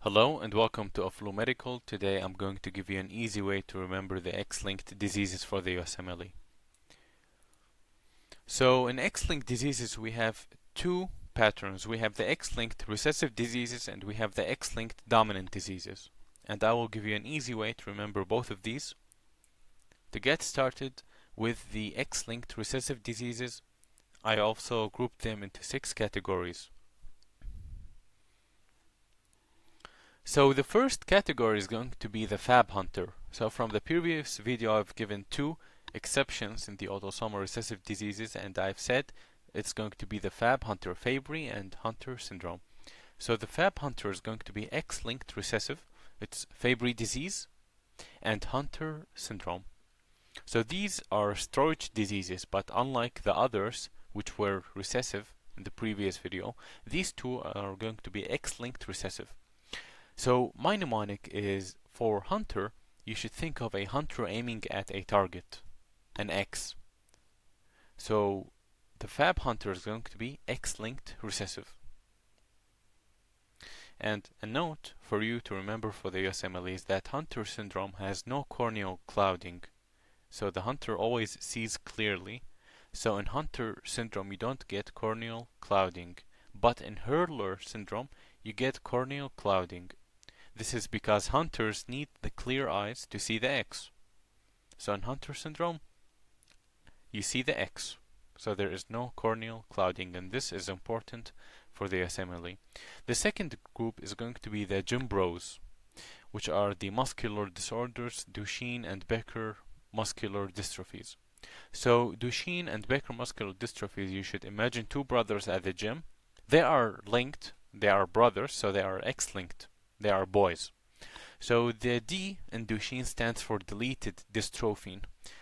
Hello and welcome to OffBlueMedical. Today I'm going to give you an easy way to remember the X-linked diseases for the USMLE. So in X-linked diseases we have two patterns. We have the X-linked recessive diseases and we have the X-linked dominant diseases. And I will give you an easy way to remember both of these. To get started with the X-linked recessive diseases, I also grouped them into 6 categories. So the first category is going to be the Fab Hunter. So from the previous video I've given two exceptions in the autosomal recessive diseases and I've said it's going to be the Fab Hunter Fabry and Hunter syndrome. So the Fab Hunter is going to be X-linked recessive, it's Fabry disease and Hunter syndrome. So these are storage diseases, but unlike the others which were recessive in the previous video, these two are going to be X-linked recessive. So my mnemonic is for hunter, you should think of a hunter aiming at a target, an X. So the Fab Hunter is going to be X-linked recessive. And a note for you to remember for the USMLE is that Hunter syndrome has no corneal clouding. So the hunter always sees clearly. So in Hunter syndrome you don't get corneal clouding. But in Hurler syndrome you get corneal clouding. This is because hunters need the clear eyes to see the X. So in Hunter syndrome, you see the X. So there is no corneal clouding, and this is important for the USMLE. The second group is going to be the Jimbros, which are the muscular disorders, Duchenne and Becker muscular dystrophies. So Duchenne and Becker muscular dystrophies, you should imagine two brothers at the gym. They are linked, they are brothers, so they are X-linked. They are boys. So the D in Duchenne stands for deleted dystrophin.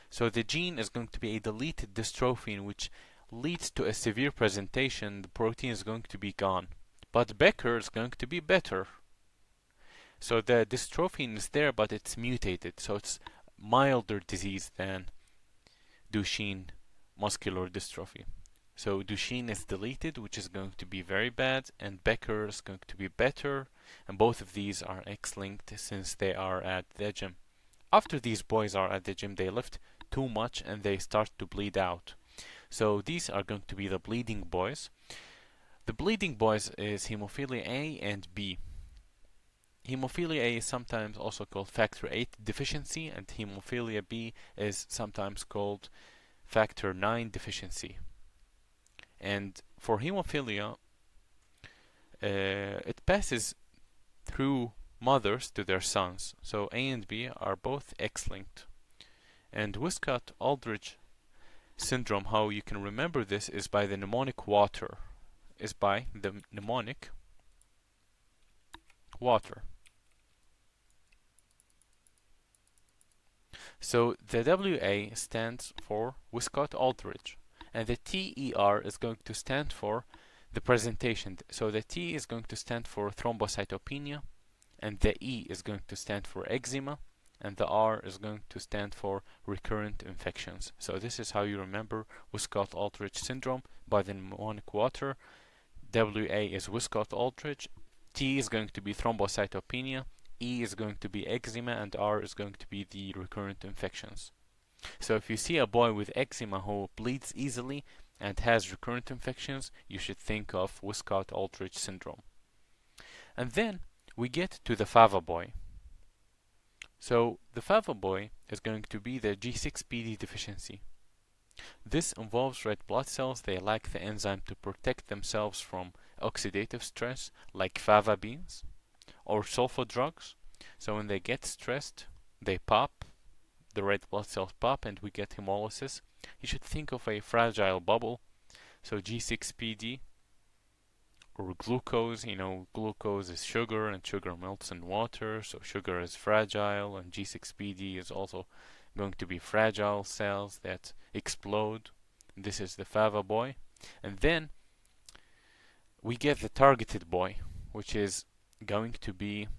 So the gene is going to be a deleted dystrophin which leads to a severe presentation. The protein is going to be gone. But Becker is going to be better. So the dystrophin is there but it's mutated. So it's milder disease than Duchenne muscular dystrophy. So Duchenne is deleted, which is going to be very bad, and Becker is going to be better, and both of these are X-linked since they are at the gym. After these boys are at the gym, they lift too much and they start to bleed out. So these are going to be the bleeding boys. The bleeding boys is hemophilia A and B. Hemophilia A is sometimes also called factor 8 deficiency, and hemophilia B is sometimes called factor 9 deficiency. And for hemophilia, it passes through mothers to their sons. So A and B are both X-linked. And Wiskott-Aldrich syndrome, how you can remember this is by the mnemonic water. So the WA stands for Wiskott-Aldrich. And the TER is going to stand for the presentation. So the T is going to stand for thrombocytopenia, and the E is going to stand for eczema, and the R is going to stand for recurrent infections. So this is how you remember Wiskott-Aldrich syndrome by the mnemonic water. WA is Wiskott-Aldrich, T is going to be thrombocytopenia, E is going to be eczema, and R is going to be the recurrent infections. So if you see a boy with eczema who bleeds easily and has recurrent infections, you should think of Wiskott-Aldrich syndrome. And then we get to the Fava boy. So the Fava boy is going to be the G6PD deficiency. This involves red blood cells. They lack the enzyme to protect themselves from oxidative stress, like fava beans or sulfa drugs. So when they get stressed, they pop. The red blood cells pop and we get hemolysis. You should think of a fragile bubble. So G6PD or glucose, glucose is sugar and sugar melts in water. So sugar is fragile and G6PD is also going to be fragile cells that explode. This is the Fava boy. And then we get the targeted boy, which is going to be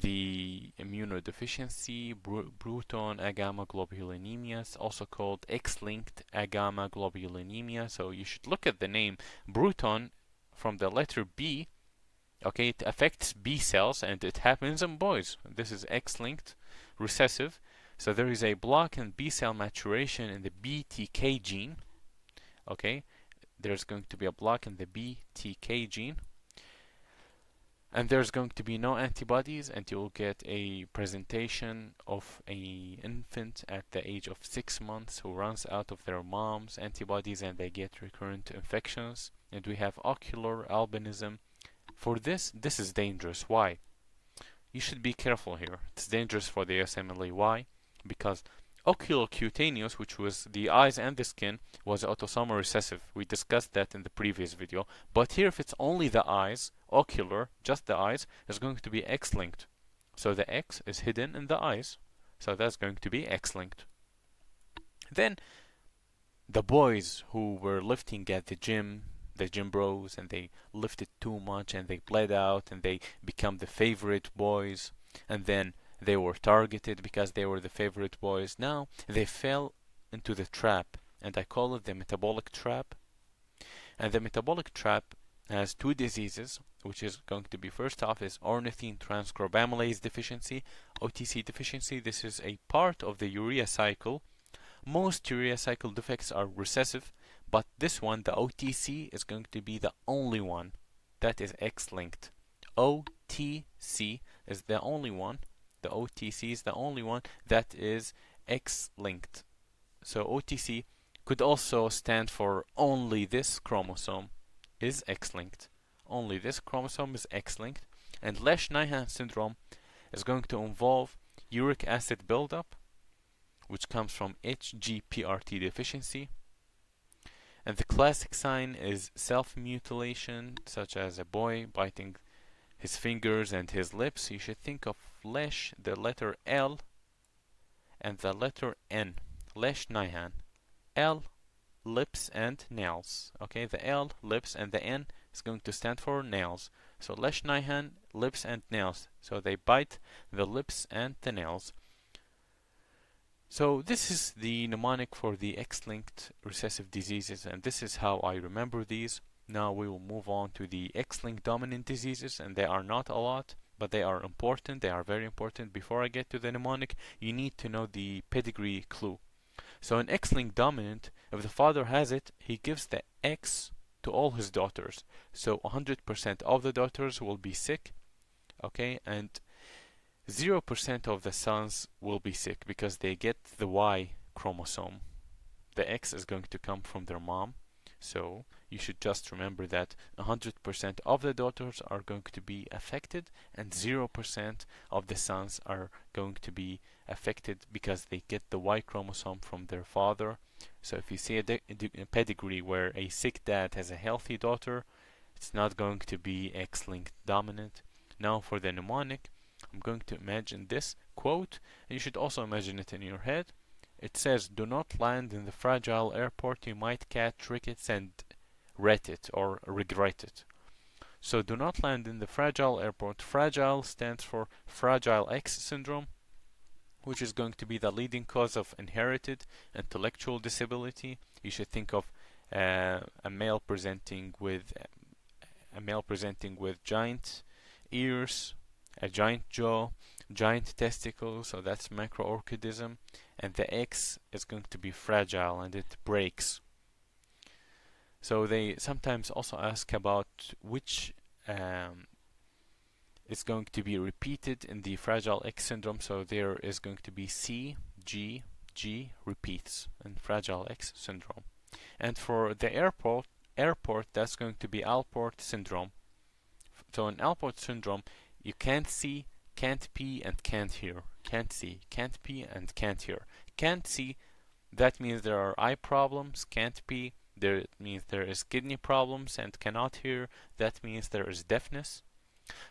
the immunodeficiency, Bruton agammaglobulinemia, also called X-linked agammaglobulinemia. So you should look at the name. Bruton, from the letter B, Okay, it affects B cells and it happens in boys. This is X-linked recessive. So there is a block in B cell maturation in the BTK gene. Okay, there's going to be a block in the BTK gene, and there's going to be no antibodies, and you'll get a presentation of a infant at the age of 6 months who runs out of their mom's antibodies and they get recurrent infections. And we have ocular albinism. For this is dangerous. Why? You should be careful here. It's dangerous for the USMLE. Why? Because oculocutaneous, which was the eyes and the skin, was autosomal recessive. We discussed that in the previous video. But here, if it's only the eyes, ocular, just the eyes, is going to be X-linked. So the X is hidden in the eyes. So that's going to be X-linked. Then the boys who were lifting at the gym bros, and they lifted too much and they bled out and they become the favorite boys, and then they were targeted because they were the favorite boys. Now they fell into the trap, and I call it the metabolic trap. And the metabolic trap has two diseases, which is going to be, first off, is ornithine transcarbamylase deficiency, OTC deficiency. This is a part of the urea cycle. Most urea cycle defects are recessive, but this one, the OTC, is going to be the only one that is X-linked. OTC is the only one. The OTC is the only one that is X-linked. So OTC could also stand for only this chromosome is X-linked. Only this chromosome is X-linked. And Lesch-Nyhan syndrome is going to involve uric acid buildup, which comes from HGPRT deficiency. And the classic sign is self-mutilation, such as a boy biting his fingers and his lips. You should think of Lesch, the letter L, and the letter N. Lesch-Nyhan. L, lips and nails. Okay, the L, lips, and the N is going to stand for nails. So Lesch-Nyhan, lips and nails. So they bite the lips and the nails. So this is the mnemonic for the X-linked recessive diseases, and this is how I remember these. Now we will move on to the X-linked dominant diseases, and they are not a lot, but they are important. They are very important. Before I get to the mnemonic, you need to know the pedigree clue. So in X-linked dominant, if the father has it, he gives the X to all his daughters. So 100% of the daughters will be sick, okay, and 0% of the sons will be sick because they get the Y chromosome. The X is going to come from their mom. So you should just remember that 100% of the daughters are going to be affected and 0% of the sons are going to be affected because they get the Y chromosome from their father. So if you see a pedigree where a sick dad has a healthy daughter, it's not going to be X-linked dominant. Now for the mnemonic, I'm going to imagine this quote, and you should also imagine it in your head. It says, "Do not land in the fragile airport, you might catch rickets and regret it or regret it." So do not land in the fragile airport. Fragile stands for Fragile X syndrome, which is going to be the leading cause of inherited intellectual disability. You should think of a male presenting with giant ears, a giant jaw, giant testicles, so that's macroorchidism, and the X is going to be fragile and it breaks. So they sometimes also ask about which is going to be repeated in the Fragile X syndrome. So there is going to be C, G, G repeats in Fragile X syndrome. And for the airport, that's going to be Alport syndrome. So in Alport syndrome, you can't see, can't pee, and can't hear. Can't see, can't pee, and can't hear. Can't see, that means there are eye problems. Can't pee, that means there is kidney problems. And cannot hear, that means there is deafness.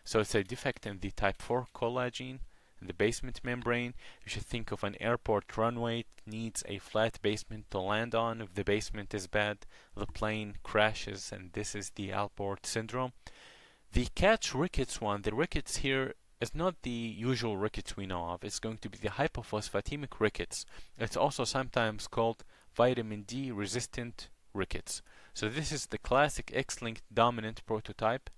So it's a defect in the type 4 collagen in the basement membrane. You should think of an airport runway. It needs a flat basement to land on. If the basement is bad, the plane crashes, and this is the Alport syndrome. The catch rickets one, the rickets here is not the usual rickets we know of. It's going to be the hypophosphatemic rickets. It's also sometimes called vitamin D resistant rickets. So this is the classic X-linked dominant prototype.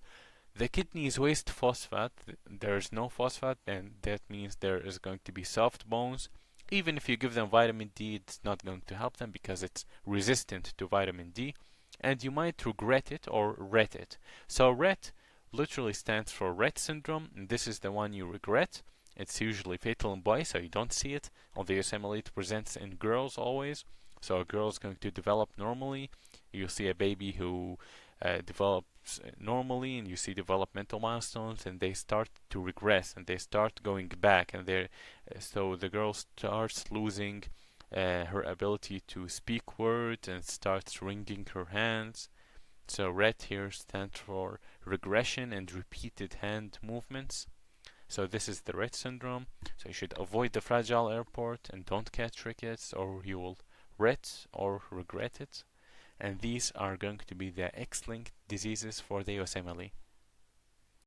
The kidneys waste phosphate. There's no phosphate, and that means there is going to be soft bones. Even if you give them vitamin D, it's not going to help them because it's resistant to vitamin D. And you might regret it or RET it. So RET literally stands for Rett syndrome, and this is the one you regret. It's usually fatal in boys, so you don't see it. On the USMLE, it presents in girls always. So a girl is going to develop normally. You see a baby who develops normally, and you see developmental milestones, and they start to regress, and they start going back, and so the girl starts losing her ability to speak words and starts wringing her hands. So RET here stands for regression and repeated hand movements. So this is the Rett syndrome. So you should avoid the fragile airport and don't catch rickets, or you will Rett or regret it. And these are going to be the X-linked diseases for the USMLE.